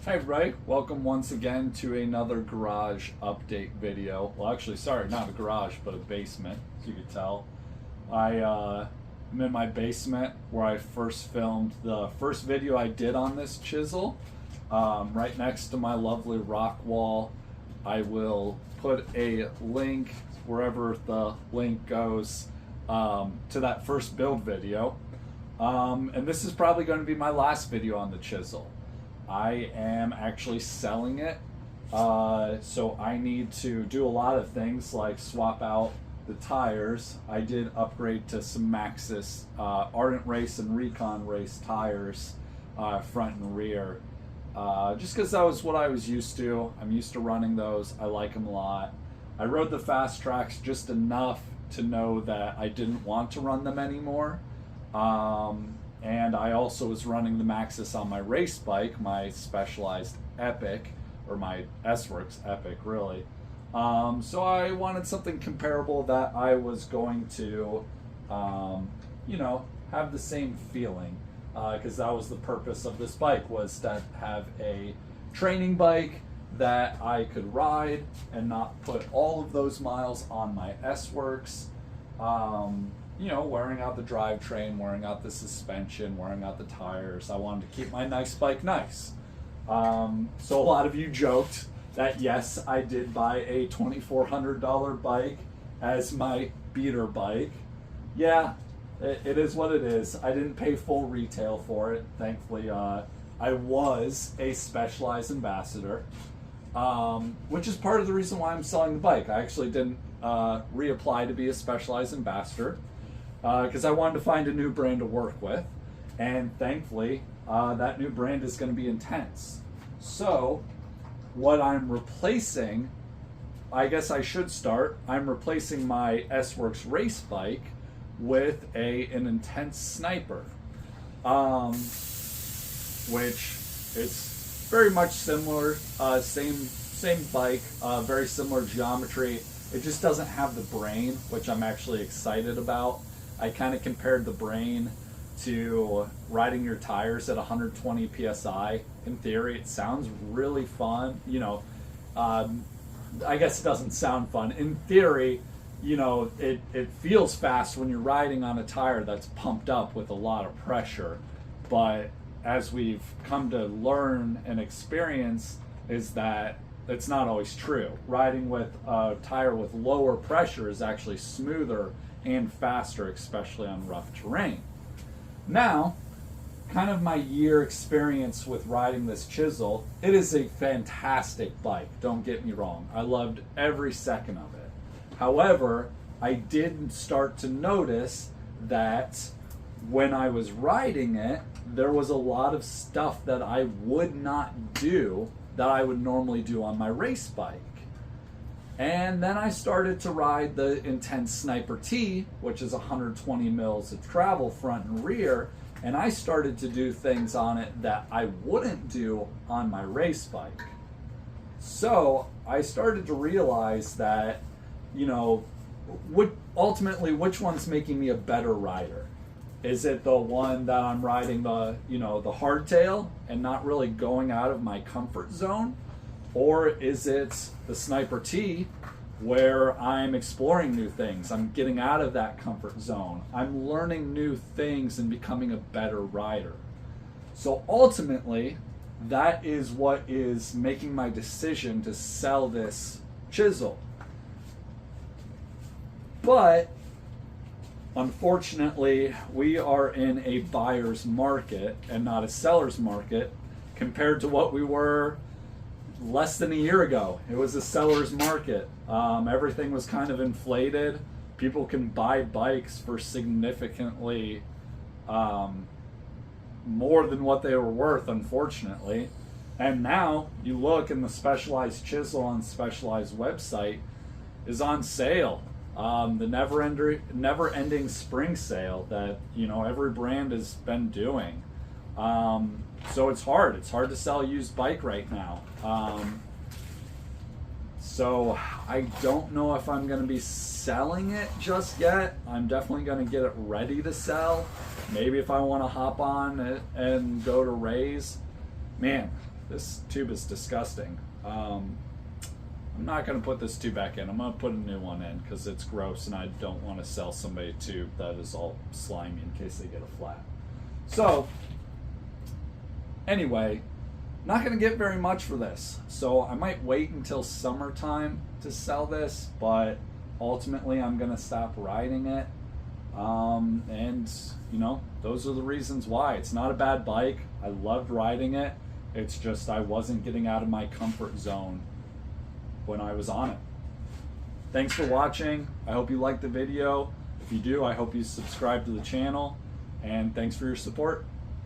Hi everybody, welcome once again to another garage update video. Well actually, sorry, not a garage, but a basement, as you can tell. I'm in my basement where I first filmed the first video I did on this chisel. Right next to my lovely rock wall. I will put a link, wherever the link goes, to that first build video. And this is probably going to be my last video on the chisel. I am actually selling it, so I need to do a lot of things like swap out the tires. I did upgrade to some Maxxis Ardent Race and Recon Race tires, front and rear, just because that was what I was used to. I'm used to running those. I like them a lot. I rode the fast tracks just enough to know that I didn't want to run them anymore. And I also was running the Maxxis on my race bike, my Specialized Epic, or my S-Works Epic, really. So I wanted something comparable that I was going to, have the same feeling, because that was the purpose of this bike, was to have a training bike that I could ride and not put all of those miles on my S-Works. Wearing out the drivetrain, wearing out the suspension, wearing out the tires. I wanted to keep my nice bike nice. So a lot of you joked that yes, I did buy a $2,400 bike as my beater bike. Yeah, it is what it is. I didn't pay full retail for it. Thankfully, I was a Specialized ambassador, which is part of the reason why I'm selling the bike. I actually didn't reapply to be a Specialized ambassador, because I wanted to find a new brand to work with, and thankfully that new brand is going to be Intense. So what I'm replacing, I guess I should start, I'm replacing my S-Works race bike with an Intense Sniper, which is very much similar, same bike, very similar geometry. It just doesn't have the brain, which I'm actually excited about. I kind of compared the brain to riding your tires at 120 PSI. In theory, it sounds really fun. I guess it doesn't sound fun. In theory, it feels fast when you're riding on a tire that's pumped up with a lot of pressure. But as we've come to learn and experience, is that it's not always true. Riding with a tire with lower pressure is actually smoother and faster, especially on rough terrain. Now, kind of my year experience with riding this chisel, it is a fantastic bike, don't get me wrong. I loved every second of it. However, I did start to notice that when I was riding it, there was a lot of stuff that I would not do that I would normally do on my race bike. And then I started to ride the Intense Sniper T, which is 120 mils of travel front and rear, and I started to do things on it that I wouldn't do on my race bike. So I started to realize that, ultimately which one's making me a better rider? Is it the one that I'm riding the hardtail and not really going out of my comfort zone? Or is it the Sniper T, where I'm exploring new things? I'm getting out of that comfort zone. I'm learning new things and becoming a better rider. So ultimately, that is what is making my decision to sell this chisel. But unfortunately, we are in a buyer's market and not a seller's market compared to what we were less than a year ago. It was a seller's market. Everything was kind of inflated. People can buy bikes for significantly more than what they were worth, unfortunately. And now you look, and the Specialized chisel on Specialized website is on sale. The never-ending spring sale that every brand has been doing. So it's hard to sell a used bike right now. So I don't know if I'm going to be selling it just yet. I'm definitely going to get it ready to sell. Maybe if I want to hop on it and go to Rays. Man, this tube is disgusting. I'm not going to put this tube back in. I'm going to put a new one in because it's gross and I don't want to sell somebody a tube that is all slimy in case they get a flat. So, anyway, not going to get very much for this. So I might wait until summertime to sell this, but ultimately I'm going to stop riding it. And, you know, those are the reasons why. It's not a bad bike. I loved riding it. It's just I wasn't getting out of my comfort zone when I was on it. Thanks for watching. I hope you liked the video. If you do, I hope you subscribe to the channel. And thanks for your support.